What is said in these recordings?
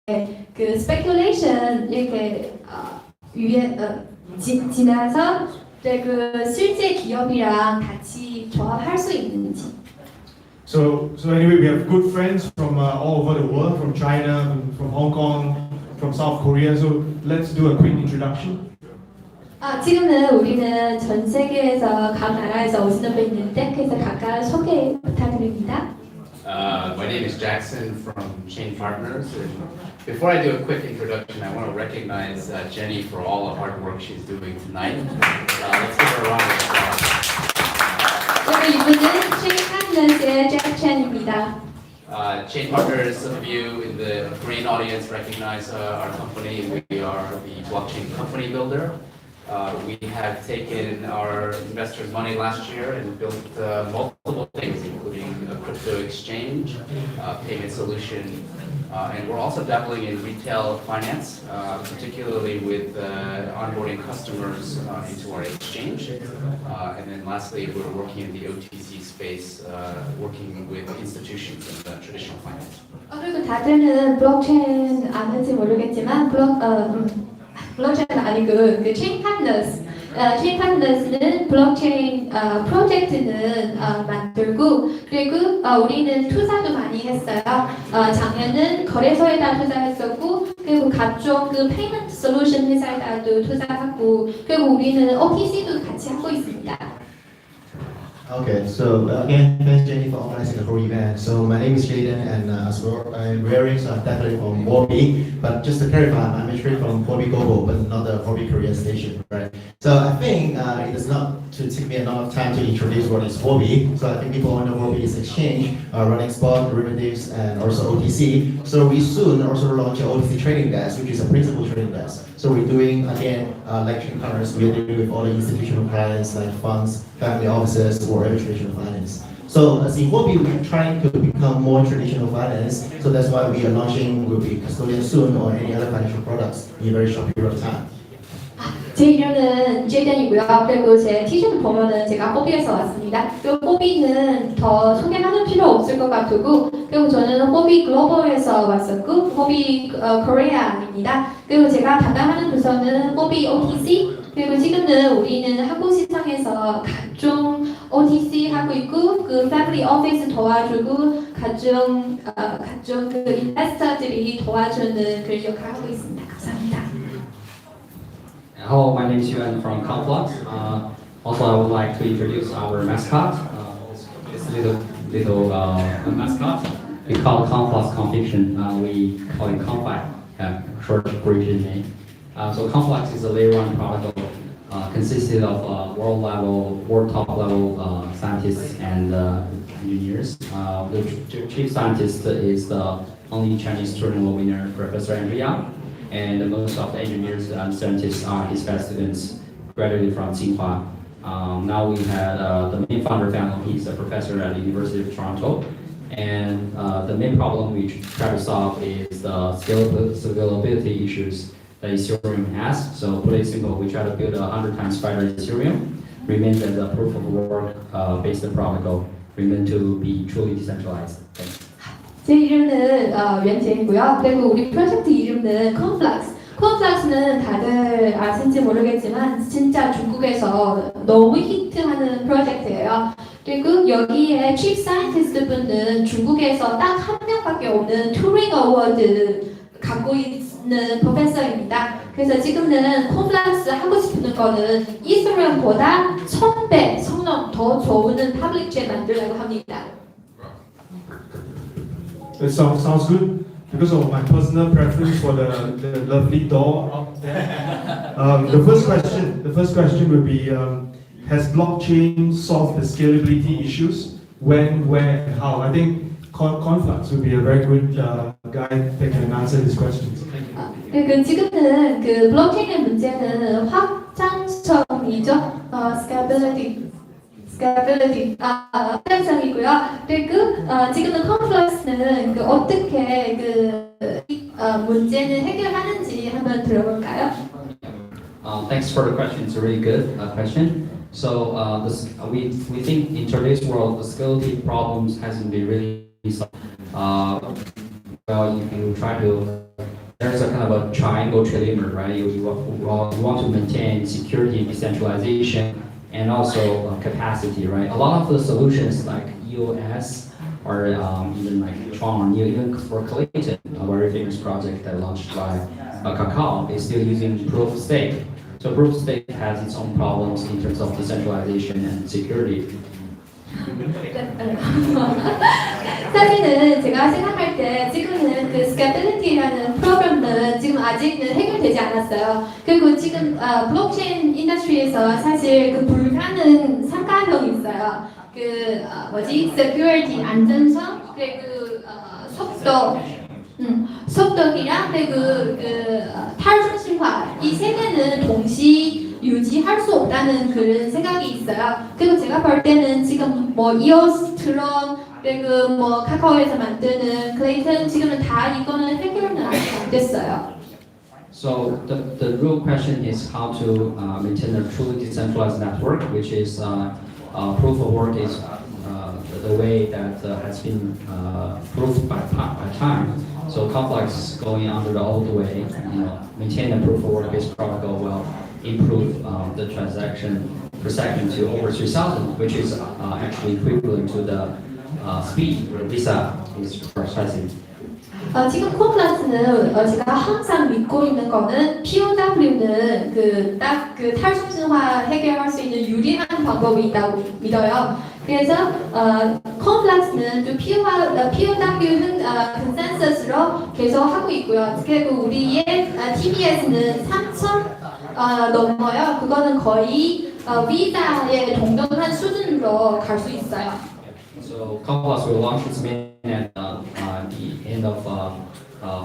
그 speculation 이렇게 위에 지나서 그 실제 기업이랑 같이 조합할 수 있는지. So anyway, we have good friends from all over the world, from China, from Hong Kong, from South Korea. So let's do a quick introduction. 지금은 우리는 전 세계에서 각 나라에서 오시는 분 있는데 그래서 각각 소개 부탁드립니다. My name is Jackson from Chain Partners. And before I do a quick introduction, I want to recognize Jenny for all the hard work she's doing tonight. Let's give her a round of applause. 이분은 Chain Partners의 잭 첸입니다. Chain Partners, some of you in the Korean audience recognize our company. We are the blockchain company builder. We have taken our investors' money last year and built multiple things, including a crypto exchange, payment solution, and we're also dabbling in retail finance, particularly with onboarding customers into our exchange. And then lastly, we're working in the OTC space, working with institutions in the traditional finance. 그리고 다들은 블록체인 아는지 모르겠지만 블록체인 아니고 그 체인 파트너스, 체인 파트너스는 블록체인 프로젝트는 만들고 그리고 우리는 투자도 많이 했어요. 작년은 거래소에다 투자했었고 그리고 각종 그 페이먼트 솔루션 회사에다도 투자하고 그리고 우리는 OTC도 같이 하고 있습니다. Okay, so again, thanks Jenny for organizing the whole event. So my name is Jaden, and as well, I'm wearing, so I'm definitely from Hobby. But just to clarify, I'm actually from Hobby Global, but not the Hobby Korea station, right? So I think it is not to take me a lot of time to introduce what is Hobby. So I think people all know Hobby is exchange, running spot, derivatives, and also OTC. So we soon also launch an OTC trading desk, which is a principal trading desk. So we're doing again, like Chain Partners, we're dealing with all the institutional clients like funds, family offices, or every traditional finance. So as in Hobby, we're trying to become more traditional finance. So that's why we are launching, we'll be custodian soon, or any other financial products in a very short period of time. 제 이름은 제이던이고요. 그리고 제 티셔츠 보면은 제가 호비에서 왔습니다. 그리고 호비는 더 소개하는 필요 없을 것 같고 그리고 저는 호비 글로벌에서 왔었고 호비 코리아입니다. 그리고 제가 담당하는 부서는 호비 OTC 그리고 지금은 우리는 한국 시장에서 각종 OTC 하고 있고 그 패밀리 오피스 도와주고 각종 그 인베스터들이 도와주는 그 역할을 하고 있습니다. 감사합니다. Hello, my name is Yuan from Conflux. Also, I would like to introduce our mascot. This little mascot. We call it Conflux Conviction. We call it Conflux, short abbreviation name. So Conflux is a layer 1 protocol consisted of world top level scientists and engineers. The chief scientist is the only Chinese Turing winner, Professor Anndy Lian. And most of the engineers and scientists are his best students, graduated from Tsinghua. Now we had the main founder family. He's a professor at the University of Toronto. And the main problem we try to solve is the scalability issues that Ethereum has. So put it simple, we try to build 100 times faster Ethereum, remains as a proof of work based protocol, remain to be truly decentralized. Thanks. 제 이름은 웬제이고요. 그리고 우리 프로젝트 이름은 Conflux. Conflux는 다들 아신지 모르겠지만 진짜 중국에서 너무 히트하는 프로젝트예요. 그리고 여기에 Chief Scientist 분은 중국에서 딱 한 명밖에 없는 투링 어워드 갖고 있는 프로페서입니다. 그래서 지금은 Conflux 하고 싶은 거는 이스라엘보다 1000배 성능 더 좋은 퍼블릭체 만들려고 합니다. It sounds good because of my personal preference for the lovely doll out there. The first question would be, has blockchain solved the scalability issues? When, where, and how? I think Conflux would be a very good guy that can answer these questions. 그 지금은 그 블록체인의 문제는 확장성이죠. scalability, 확장성이고요. 그리고 지금은 Conflux는 그 어떻게 그 문제는 해결하는지 한번 들어볼까요? Thanks for the question. It's a really good question. So we think in today's world, the scalability problems hasn't been really solved. Well, if you try to there's a kind of a triangle trilemma, right? You want to maintain security, decentralization, and also capacity, right? A lot of the solutions like EOS or even like Tron, even for Clayton, a very famous project that launched by Kakao, is still using proof of stake. So proof of stake has its own problems in terms of decentralization and security. 사실은 제가 생각할 때 지금은 그 scalability라는 프로그램은 지금 아직은 해결되지 않았어요. 그리고 지금 블록체인 인더스트리에서 사실 그 불가능 삼가형이 있어요. 그 security 안전성 그리고 속도이랑 그리고 그 탈중심화 이 세 개는 동시 유지할 수 없다는 그런 생각이 있어요. 그리고 제가 볼 때는 지금 뭐 EOS, 트론 그리고 뭐 카카오에서 만드는 클레이튼 지금은 다 이거는 해결은 아직 안 됐어요. So the real question is how to maintain a truly decentralized network, which is proof of work is the way that has been proved by time. So Conflux going under the old way, maintain a proof of work is protocol will improve the transaction per second to over 3,000, which is actually equivalent to the speed where Visa is processing. 지금 콘플렉스는 제가 항상 믿고 있는 거는 POW는 그 딱 그 탈중심화 해결할 수 있는 유리한 방법이 있다고 믿어요. 그래서 콘플렉스는 또 POW 컨센서스로 계속 하고 있고요. 그리고 우리의 TBS는 3,000 넘어요. 그거는 거의 비자의 동등한 수준으로 갈 수 있어요. So Conflux will launch its mainnet at the end of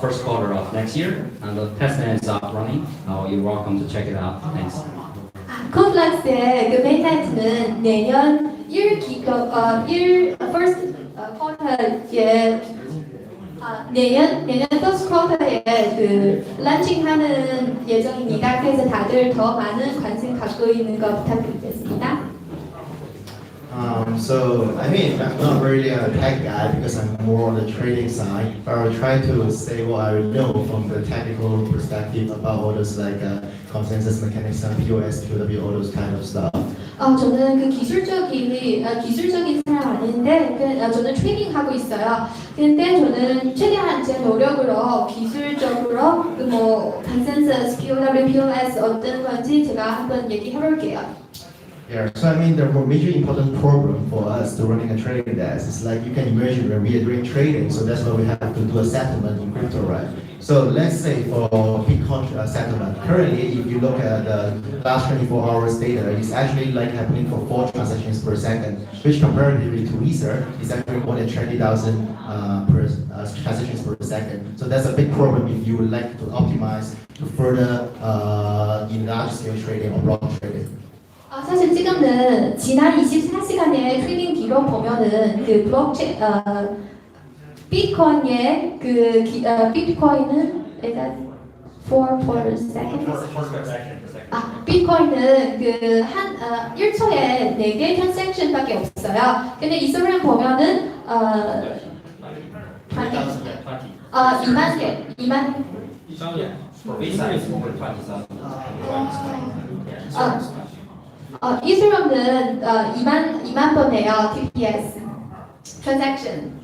first quarter of next year, and the testnet is up running. You're welcome to check it out. Thanks. 콘플렉스의 그 메인네트는 내년 1 first quarter에 내년 first quarter에 그 런칭하는 예정입니다. 그래서 다들 더 많은 관심 갖고 있는 거 부탁드리겠습니다. So I mean, I'm not really a tech guy because I'm more on the trading side, but I'll try to say what I know from the technical perspective about all those like consensus mechanism, POS, POW, all those kind of stuff. 저는 그 기술적인 사람 아닌데 저는 트레이딩 하고 있어요. 근데 저는 최대한 제 노력으로 기술적으로 그 뭐 컨센서스, POW, POS 어떤 건지 제가 한번 얘기해 볼게요. Yeah, so I mean, the more major important problem for us to running a trading desk is like you can imagine when we are doing trading, so that's why we have to do a settlement in crypto, right? So let's say for Bitcoin settlement, currently if you look at the last 24 hours data, it's actually like happening for 4 transactions per second, which comparatively to Ether is actually more than 20,000 transactions per second. So that's a big problem if you would like to optimize to further in large scale trading or block trading. 사실 지금은 지난 24시간의 트레이딩 기록 보면은 그 블록체인 비트코인의 비트코인은 일단 4 per second. 비트코인은 그 한 1초에 4개 트랜잭션밖에 없어요. 근데 이소리를 보면은 2만 개, 2만. For Visa, it's over 20,000. 이슬럼은 2만 번이에요. TPS transaction.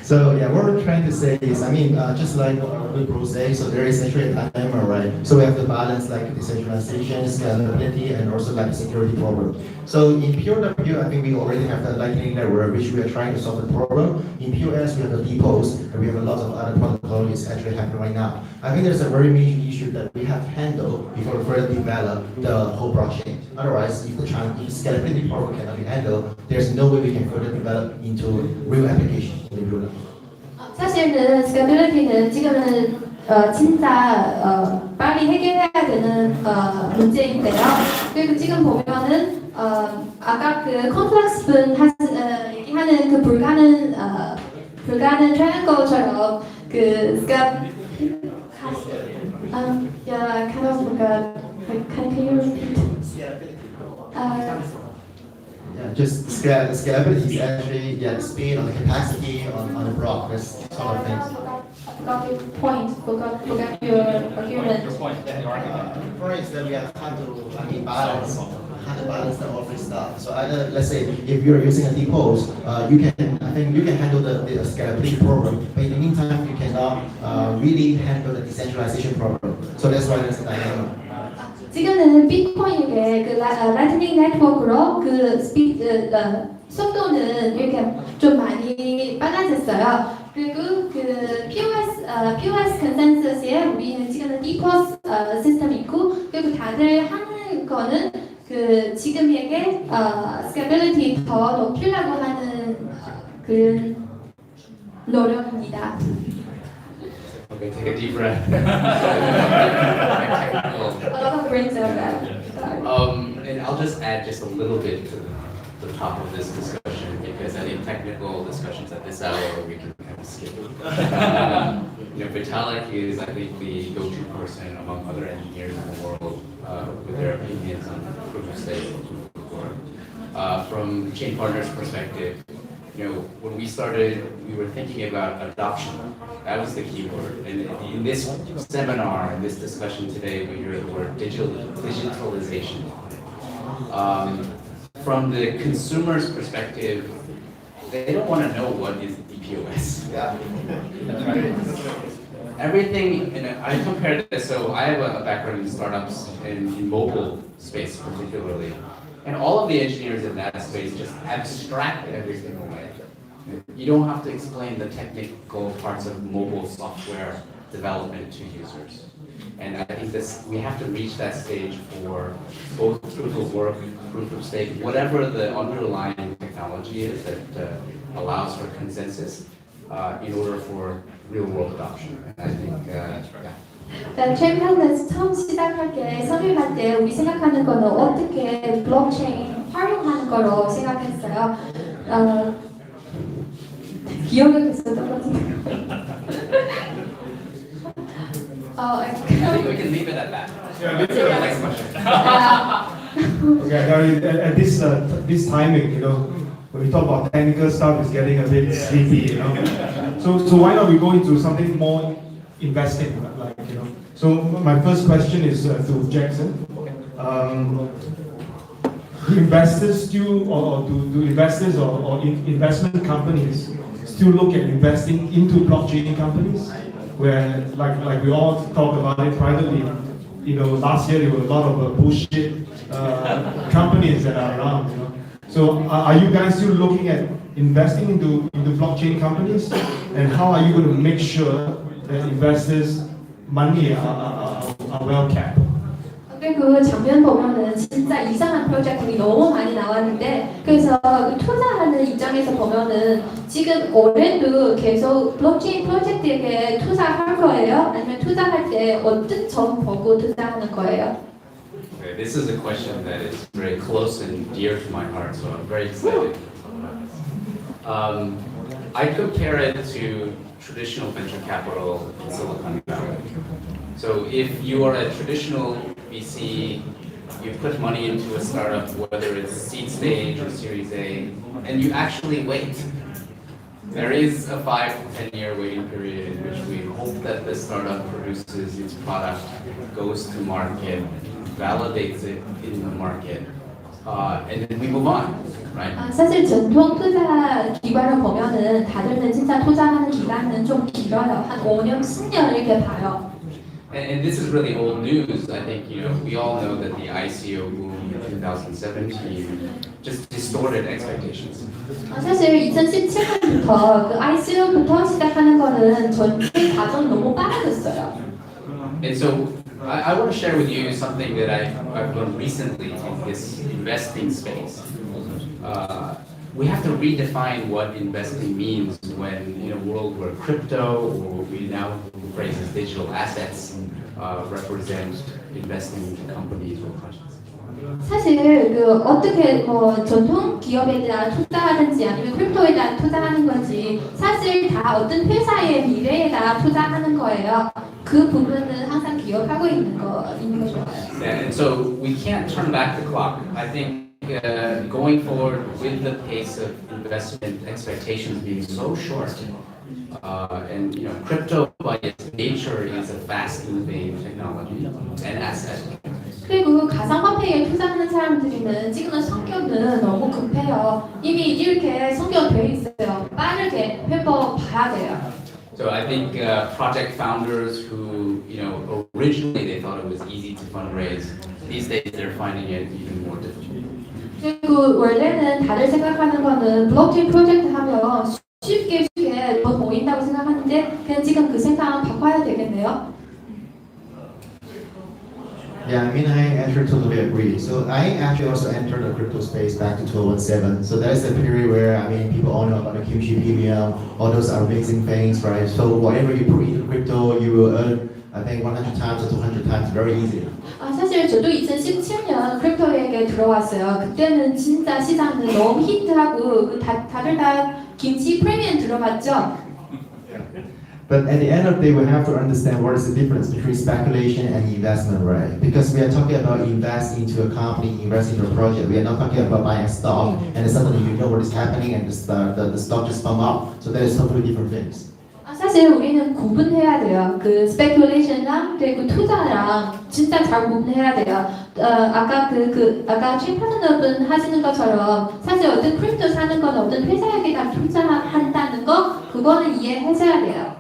So yeah, what we're trying to say is, I mean, just like the Bro say, so there is actually a dilemma, right? So we have to balance like decentralization, scalability, and also like security problem. So in POW, I think we already have the Lightning Network, which we are trying to solve the problem. In POS, we have the depots, and we have a lot of other protocols actually happening right now. I think there's a very major issue that we have to handle before we further develop the whole blockchain. Otherwise, if the scalability problem cannot be handled, there's no way we can further develop into real application in the real life. 사실은 스케줄리티는 지금은 진짜 빨리 해결해야 되는 문제인데요. 그리고 지금 보면은 아까 그 컴플렉스 분 얘기하는 그 불가능 트라이앵글처럼 그 yeah, kind of like can you repeat? just scalability is actually the speed or the capacity on the block, this sort of things. Forgot your point. Forgot your argument. Point is that we have to balance the offering stuff. So either, let's say, if you're using a depose, you can handle the scalability problem, but in the meantime, you cannot really handle the decentralization problem. So that's why there's a dilemma. 지금은 비트코인의 그 라이트닝 네트워크로 그 속도는 이렇게 좀 많이 빨라졌어요. 그리고 그 POS 컨센서스에 우리는 지금은 디포스 시스템이 있고, 그리고 다들 하는 거는 그 지금에게 스케일ability 더 높이려고 하는 그 노력입니다. Okay, take a deep breath. A lot of brains are bad. And I'll just add just a little bit to the top of this discussion, because I think technical discussions at this hour we can kind of skip. Vitalik is, I think, the go-to person among other engineers in the world with their opinions on proof of stake. From Chain Partners' perspective, when we started, we were thinking about adoption. That was the key word. And in this seminar, in this discussion today, we hear the word digitalization. From the consumer's perspective, they don't want to know what is EPOS. Yeah. Everything, I compare this, so I have a background in startups in mobile space particularly. And all of the engineers in that space just abstract everything away. You don't have to explain the technical parts of mobile software development to users. And I think we have to reach that stage for both proof of work, proof of stake, whatever the underlying technology is that allows for consensus in order for real world adoption. And I think, 트렌드를 처음 시작할 때, 설립할 때 우리 생각하는 거는 어떻게 블록체인 활용하는 거로 생각했어요. 기억이 계속 떨어지네요. I think we can leave it at that. Next question. Okay, now at this timing, when we talk about technical stuff, it's getting a bit sleepy, So why not we go into something more investing, So my first question is to Jackson. Do investors still, or do investors or investment companies still look at investing into blockchain companies? Where, like we all talk about it privately, last year there were a lot of bullshit companies that are around, So are you guys still looking at investing into blockchain companies? And how are you going to make sure that investors' money are well kept? 그 장면 보면은 진짜 이상한 프로젝트가 너무 많이 나왔는데, 그래서 투자하는 입장에서 보면은 지금 올해도 계속 블록체인 프로젝트에게 투자할 거예요? 아니면 투자할 때 어떤 점 보고 투자하는 거예요? Okay, this is a question that is very close and dear to my heart, so I'm very excited. I compare it to traditional venture capital in Silicon Valley. So if you are a traditional VC, you put money into a startup, whether it's seed stage or Series A, and you actually wait. There is a 5 to 10 year waiting period in which we hope that the startup produces its product, goes to market, validates it in the market, and then we move on, right? 사실 전통 투자 기관을 보면은 다들은 진짜 투자하는 기간은 좀 길어요. 한 5년, 10년 이렇게 봐요. And this is really old news. I think we all know that the ICO boom in 2017 just distorted expectations. 사실 2017년부터 그 ICO부터 시작하는 거는 전체 과정 너무 빨라졌어요. And so I want to share with you something that I've learned recently in this investing space. We have to redefine what investing means when in a world where crypto, or what we now phrase as digital assets, represent investing in companies or projects. 사실 그 어떻게 전통 기업에 대한 투자하는지 아니면 크립토에 대한 투자하는 건지 사실 다 어떤 회사의 미래에다 투자하는 거예요. 그 부분은 항상 기억하고 있는 거 좋아요. And so we can't turn back the clock. I think going forward with the pace of investment expectations being so short, and crypto by its nature is a fast-moving technology and asset. 그리고 가상화폐에 투자하는 사람들이는 지금은 성격은 너무 급해요. 이미 이렇게 성격되어 있어요. 빠르게 회복 봐야 돼요. So I think project founders who originally they thought it was easy to fundraise, these days they're finding it even more difficult. 그리고 원래는 다들 생각하는 거는 블록체인 프로젝트 하면 쉽게 돈 모인다고 생각하는데 그냥 지금 그 생각 바꿔야 되겠네요. Yeah, I mean, I actually totally agree. So I actually also entered the crypto space back in 2017. So that is the period where, I mean, people all know about the QG premium, all those are amazing things, right? So whatever you put into crypto, you will earn, I think, 100 times or 200 times very easily. 사실 저도 2017년 크립토에게 들어왔어요. 그때는 진짜 시장은 너무 히트하고 다들 다 김치 프리미엄 들어봤죠? But at the end of the day, we have to understand what is the difference between speculation and investment, right? Because we are talking about invest into a company, invest into a project. We are not talking about buying a stock and then suddenly you know what is happening and the stock just pump up. So that is totally different things. 사실 우리는 구분해야 돼요. 그 스페큘레이션이랑 그리고 투자랑 진짜 잘 구분해야 돼요. 아까 아까 최파트너분 하시는 것처럼 사실 어떤 크립토 사는 건 어떤 회사에게다 투자한다는 거 그거는 이해하셔야 돼요.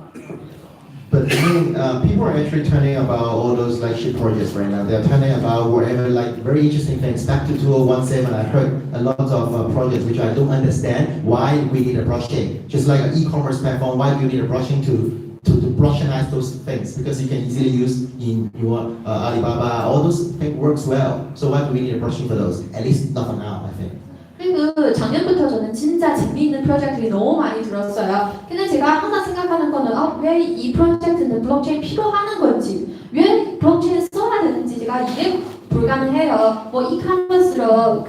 But I mean, people are actually turning about all those like shit projects right now. They're turning about whatever like very interesting things. Back to 2017, I heard a lot of projects which I don't understand why we need a blockchain. Just like an e-commerce platform, why do you need a blockchain to blockchainize those things? Because you can easily use in your Alibaba, all those things works well. So why do we need a blockchain for those? At least not for now, I think. 그리고 작년부터 저는 진짜 재미있는 프로젝트들이 너무 많이 들었어요. 근데 제가 항상 생각하는 거는 왜 이 프로젝트는 블록체인 필요하는 건지, 왜 블록체인 써야 되는지 제가 이해 불가능해요. 뭐 이카머스로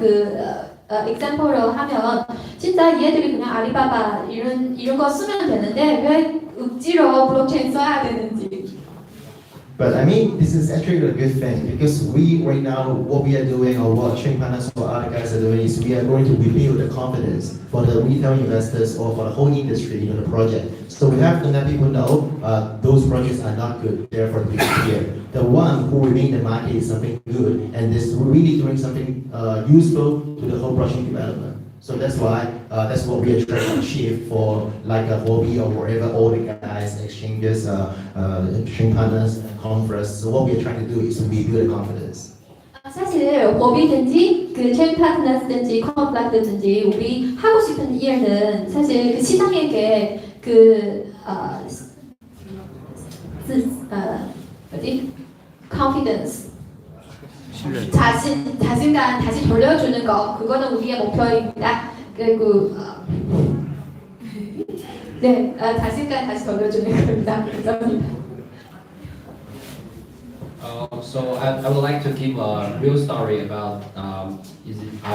example로 하면 진짜 얘들이 그냥 알리바바 이런 거 쓰면 되는데 왜 억지로 블록체인 써야 되는지. But I mean, this is actually a good thing because we right now, what we are doing or what Chain Partners or other guys are doing is we are going to rebuild the confidence for the retail investors or for the whole industry in the project. So we have to let people know those projects are not good, therefore we disappear. The one who remain in the market is something good and this really doing something useful to the whole blockchain development. So that's why, that's what we are trying to achieve for like a hobby or wherever all the guys, exchanges, exchange partners, conference. So what we are trying to do is to rebuild the confidence. 사실 법이든지 그 체인 파트너스든지 컨플렉스든지 우리 하고 싶은 일은 사실 그 시장에게 confidence 자신감 다시 돌려주는 거 그거는 우리의 목표입니다. 그리고 자신감 다시 돌려주는 겁니다. So I would like to give a real story about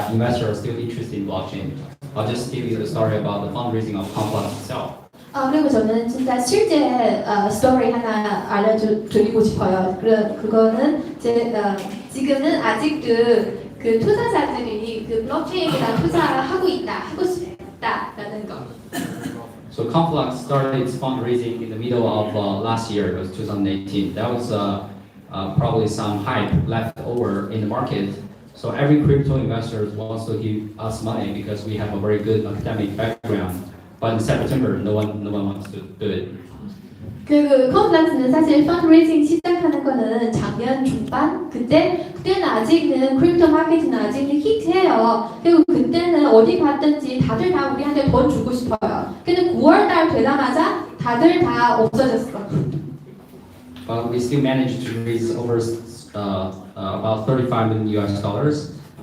investors still interested in blockchain. I'll just give you the story about the fundraising of Conflux itself. 그리고 저는 진짜 실제 스토리 하나 알려드리고 싶어요. 그거는 지금은 아직도 그 투자자들이 그 블록체인에다 투자하고 하고 싶다라는 거. So Conflux started its fundraising in the middle of last year, it was 2018. That was probably some hype left over in the market. So every crypto investor wants to give us money because we have a very good academic background. But in September, no one wants to do it. 그 컨플렉스는 사실 펀드레이징 시작하는 거는 작년 중반 그때는 아직은 크립토 마켓은 아직은 히트해요. 그리고 그때는 어디 갔든지 다들 다 우리한테 돈 주고 싶어요. 근데 9월달 되자마자 다들 다 없어졌어. But we still managed to raise over about $35 million,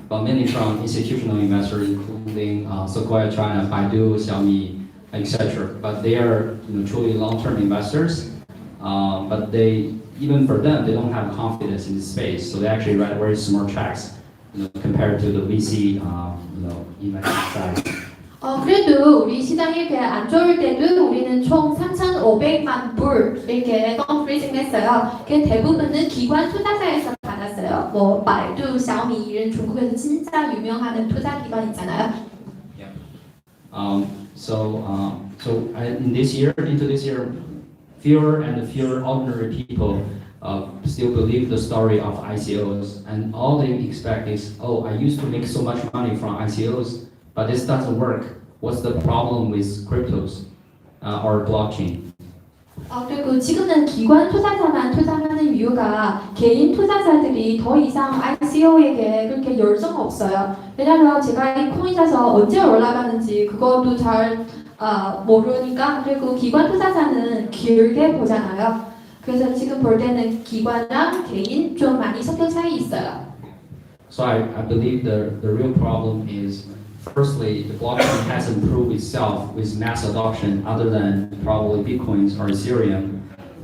but mainly from institutional investors, including Sequoia China, Baidu, Xiaomi, etc. But they are truly long-term investors. But even for them, they don't have confidence in this space, so they actually write very smart checks compared to the VC investment side. 그래도 우리 시장이 이렇게 안 좋을 때도 우리는 총 3,500만 불 이렇게 펀드레이징 했어요. 그 대부분은 기관 투자자에서 받은 많았어요. 뭐百度, xiaomi 이런 중국에서 진짜 유명한 투자기관 있잖아요. In this year, into this year, fewer and fewer ordinary people still believe the story of ICOs, and all they expect is, oh, I used to make so much money from ICOs, but this doesn't work. What's the problem with cryptos or blockchain? 그리고 지금은 기관 투자자만 투자하는 이유가 개인 투자자들이 더 이상 ICO에게 그렇게 열정 없어요. 왜냐하면 제가 이 코인 사서 언제 올라가는지 그것도 잘 모르니까. 그리고 기관 투자자는 길게 보잖아요. 그래서 지금 볼 때는 기관이랑 개인 좀 많이 섞여 차이 있어요. So I believe the real problem is, firstly, the blockchain has improved itself with mass adoption other than probably Bitcoins or Ethereum.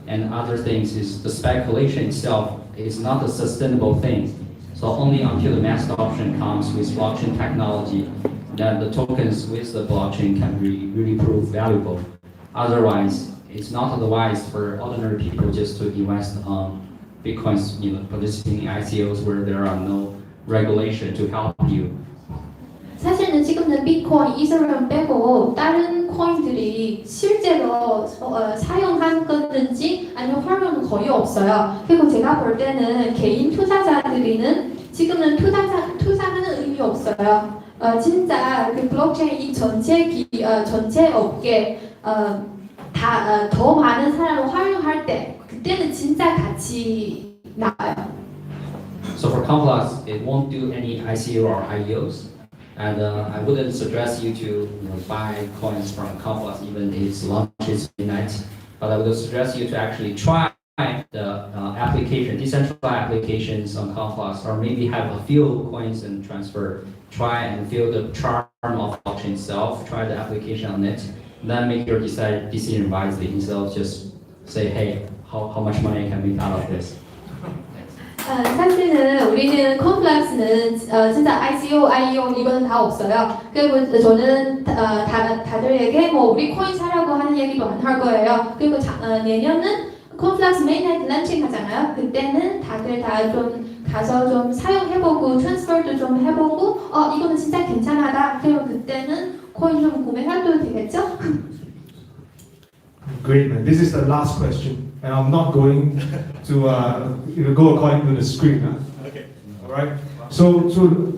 And other things is the speculation itself is not a sustainable thing. So only until the mass adoption comes with blockchain technology that the tokens with the blockchain can really prove valuable. Otherwise, it's not wise for ordinary people just to invest on Bitcoins, participating in ICOs where there are no regulation to help you. 사실은 지금은 비트코인, 이더리움 빼고 다른 코인들이 실제로 사용한 건지 아니면 활용은 거의 없어요. 그리고 제가 볼 때는 개인 투자자들이는 지금은 투자하는 의미 없어요. 진짜 그 블록체인 이 전체 업계 더 많은 사람을 활용할 때 그때는 진짜 가치 나와요. So for Conflux, it won't do any ICO or IEOs. And I wouldn't suggest you to buy coins from Conflux even if its launch is midnight. But I would suggest you to actually try the decentralized applications on Conflux, or maybe have a few coins and transfer. Try and feel the charm of blockchain itself. Try the application on it. Then make your decision wisely instead of just say, hey, how much money I can make out of this. 사실은 우리는 컴플렉스는 진짜 ICO, IEO 이거는 다 없어요. 그리고 저는 다들에게 뭐 우리 코인 사라고 하는 얘기도 안 할 거예요. 그리고 내년은 컴플렉스 메인나이트 런칭 하잖아요. 그때는 다들 다 좀 가서 좀 사용해보고 트랜스퍼도 좀 해보고 이거는 진짜 괜찮하다. 그리고 그때는 코인 좀 구매해도 되겠죠? Great, man. This is the last question, and I'm not going to go according to the screen. Huh? Okay. All right. So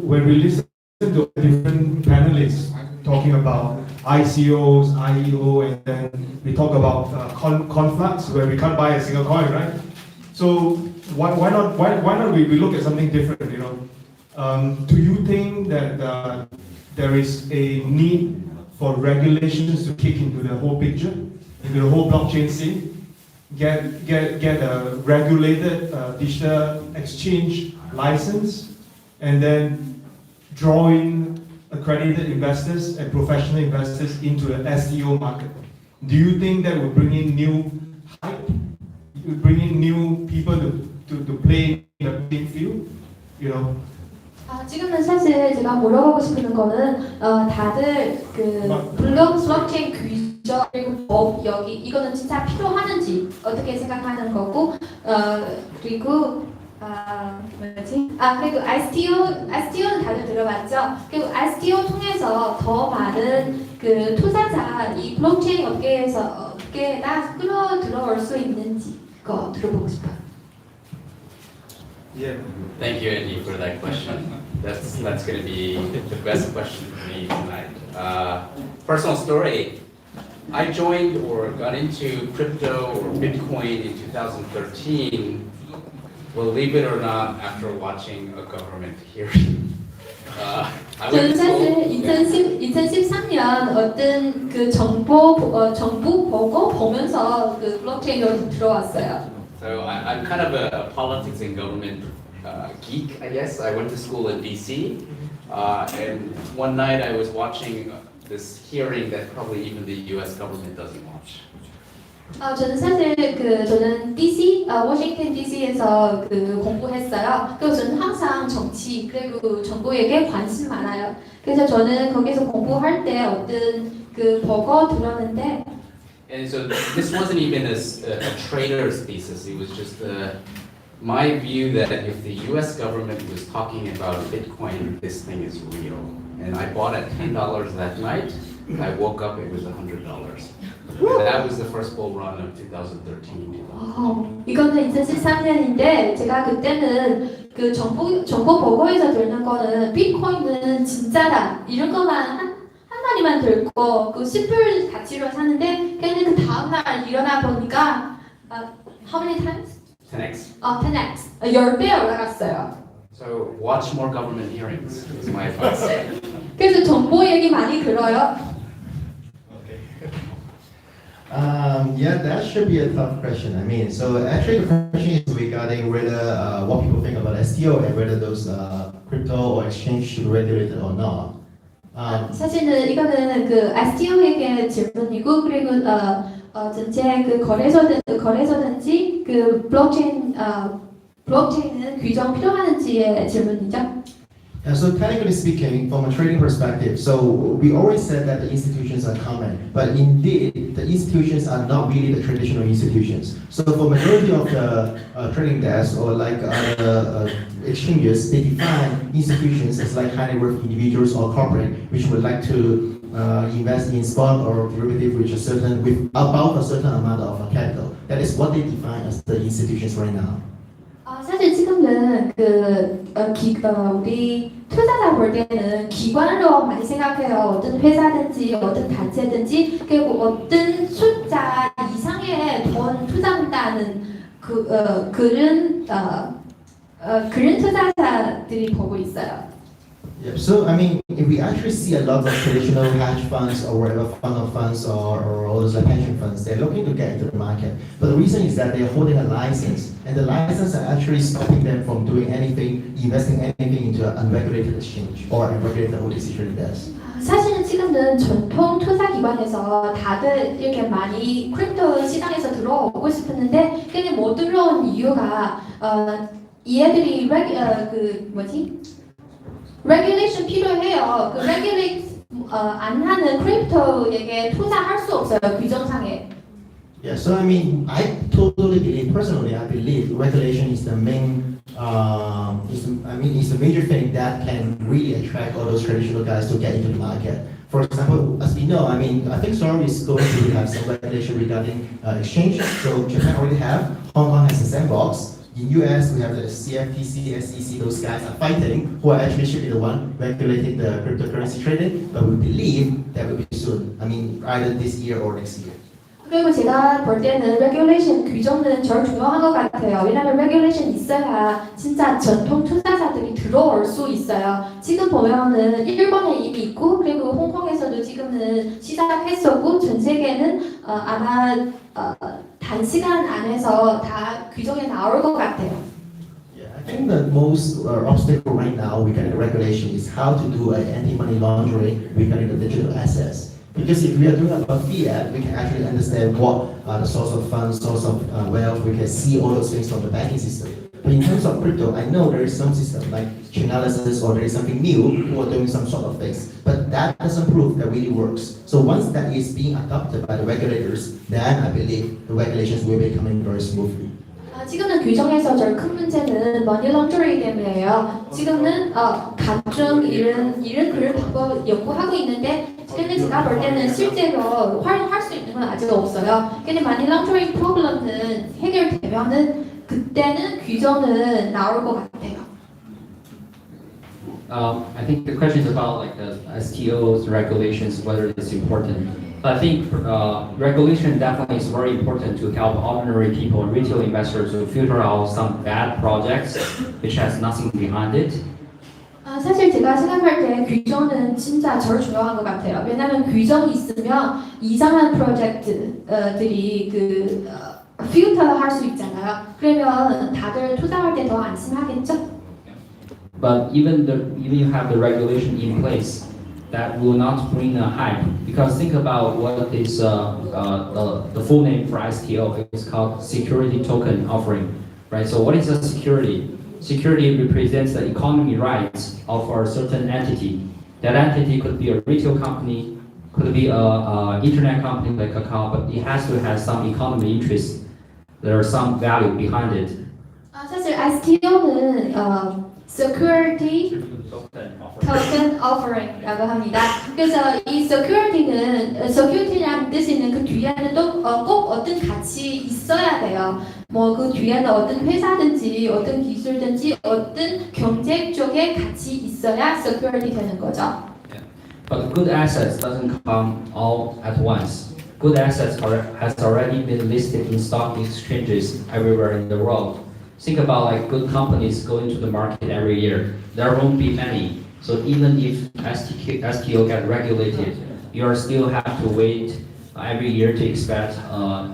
when we listen to different panelists talking about ICOs, IEO, and then we talk about Conflux, where we can't buy a single coin, right? So why not we look at something different? Do you think that there is a need for regulations to kick into the whole picture? Into the whole blockchain scene, get a regulated digital exchange license, and then draw in accredited investors and professional investors into the SEO market. Do you think that will bring in new hype? Bring in new people to play in the big field? 지금은 사실 제가 물어보고 싶은 거는 다들 그 블록체인 규정 그리고 법 여기 이거는 진짜 필요하는지 어떻게 생각하는 거고 그리고 그리고 STO는 다들 들어봤죠. 그리고 STO 통해서 더 많은 그 투자자 이 블록체인 업계에다 끌어들어올 수 있는지 그거 들어보고 싶어요. Yeah. Thank you, Andy, for that question. That's going to be the best question for me tonight. Personal story. I joined or got into crypto or Bitcoin in 2013. Believe it or not, after watching a government hearing. I went 저는 to 사실 2013년 어떤 그 정부 보고 보면서 그 블록체인으로 들어왔어요. So I'm kind of a politics and government geek, I guess. I went to school in DC, and one night I was watching this hearing that probably even the U.S. government doesn't watch. 저는 사실 저는 DC, 워싱턴 DC에서 공부했어요. 그래서 저는 항상 정치 그리고 정부에게 관심 많아요. 그래서 저는 거기서 공부할 때 어떤 보고 들었는데. And so this wasn't even a trader's thesis. It was just my view that if the US government was talking about Bitcoin, this thing is real. And I bought at $10 that night. I woke up, it was $100. That was the first bull run of 2013. 이거는 2013년인데 제가 그때는 그 정보 보고에서 들는 거는 비트코인은 진짜다 이런 거만 한 마리만 들고 그 10불 가치로 사는데 그냥 그 다음날 일어나 보니까 how many times? 10x. 10x 10배 올라갔어요. So watch more government hearings is my advice. 그래서 정보 얘기 많이 들어요. Yeah, that should be a tough question. I mean, so actually the question is regarding whether what people think about STO and whether those crypto or exchange should be regulated or not. 사실은 이거는 그 STO에게 질문이고 그리고 전체 그 거래소든지 그 블록체인은 규정 필요하는지의 질문이죠. So technically speaking, from a trading perspective, so we always said that the institutions are common, but indeed the institutions are not really the traditional institutions. So for majority of the trading desks or like other exchanges, they define institutions as like highly worth individuals or corporate which would like to invest in spot or derivative which is certain with about a certain amount of capital. That is what they define as the institutions right now. 사실 지금은 우리 투자자 볼 때는 기관으로 많이 생각해요. 어떤 회사든지 어떤 단체든지 그리고 어떤 숫자 이상의 돈 투자한다는 그런 투자자들이 보고 있어요. Yep. So I mean, if we actually see a lot of traditional hedge funds or whatever fund of funds or all those like pension funds, they're looking to get into the market. But the reason is that they're holding a license, and the license are actually stopping them from doing anything, investing anything into an unregulated exchange or unregulated OTC trading desk. 사실은 지금은 전통 투자 기관에서 다들 이렇게 많이 크립토 시장에서 들어오고 싶었는데 그게 못 들어온 이유가 얘들이 레귤레이션 필요해요. 그 레귤레이션 안 하는 크립토에게 투자할 수 없어요. 규정상에. Yeah, so I mean, I totally believe, personally, I believe regulation is the main, is the major thing that can really attract all those traditional guys to get into the market. For example, as we know, I mean, I think Seoul is going to have some regulation regarding exchange. So Japan already have, Hong Kong has a sandbox. In US, we have the CFTC, SEC, those guys are fighting, who are actually should be the one regulating the cryptocurrency trading, but we believe that will be soon. I mean, either this year or next year. 그리고 제가 볼 때는 레귤레이션 규정은 제일 중요한 것 같아요. 왜냐하면 레귤레이션 있어야 진짜 전통 투자자들이 들어올 수 있어요. 지금 보면은 일본에 이미 있고 그리고 홍콩에서도 지금은 시작했었고 전 세계는 아마 단시간 안에서 다 규정에 나올 것 같아요. Yeah, I think the most obstacle right now regarding regulation is how to do anti-money laundering regarding the digital assets. Because if we are doing about fiat, we can actually understand what the source of funds, source of wealth, we can see all those things from the banking system. But in terms of crypto, I know there is some system like chainalysis or there is something new who are doing some sort of things. But that doesn't prove that really works. So once that is being adopted by the regulators, then I believe the regulations will be coming very smoothly. 지금은 규정에서 제일 큰 문제는 머니 런더링이에요. 지금은 각종 이런 그런 방법 연구하고 있는데 근데 제가 볼 때는 실제로 활용할 수 있는 건 아직 없어요. 근데 머니 런더링 프로블럼은 해결되면은 그때는 규정은 나올 것 같아요. I think the question is about like the STOs regulations, whether it's important. I think regulation definitely is very important to help ordinary people and retail investors to filter out some bad projects which has nothing behind it. 사실 제가 생각할 때 규정은 진짜 제일 중요한 것 같아요. 왜냐하면 규정이 있으면 이상한 프로젝트들이 필터 할 수 있잖아요. 그러면 다들 투자할 때 더 안심하겠죠? But even you have the regulation in place, that will not bring a hype. Because think about what is the full name for STO. It's called Security Token Offering, right? So what is a security? Security represents the economy rights of a certain entity. That entity could be a retail company, could be a internet company like Kakao, but it has to have some economy interest. There are some value behind it. 사실 STO는 Security Token Offering라고 합니다. 그래서 이 security라는 뜻이 있는 그 뒤에는 또 꼭 어떤 가치 있어야 돼요. 뭐 그 뒤에는 어떤 회사든지 어떤 기술든지 어떤 경제 쪽에 가치 있어야 security 되는 거죠. But good assets doesn't come all at once. Good assets has already been listed in stock exchanges everywhere in the world. Think about like good companies going to the market every year. There won't be many. So even if STO get regulated, you still have to wait every year to expect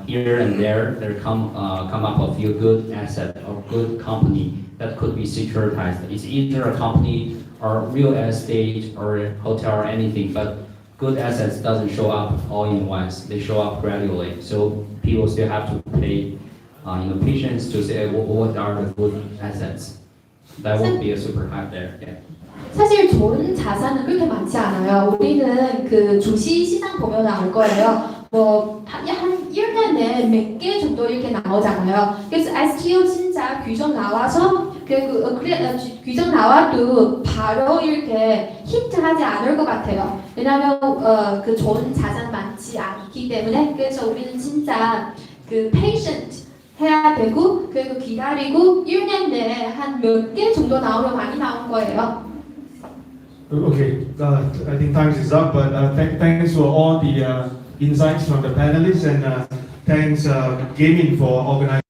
here and there come up a few good asset or good company that could be securitized. It's either a company or real estate or hotel or anything, but good assets doesn't show up all in once. They show up gradually. So people still have to pay patience to say what are the good assets. That won't be a super hype there. Yeah. 사실 좋은 자산은 그렇게 많지 않아요. 우리는 그 주식 시장 보면 알 거예요. 뭐 한 1년에 몇 개 정도 이렇게 나오잖아요. 그래서 STO 진짜 규정 나와서 규정 나와도 바로 이렇게 히트하지 않을 것 같아요. 왜냐하면 그 좋은 자산 많지 않기 때문에. 그래서 우리는 진짜 그 patient 해야 되고 그리고 기다리고 1년 내에 한 몇 개 정도 나오면 많이 나온 거예요. Okay, I think time is up, but thanks for all the insights from the panelists, and thanks Gaimin for organizing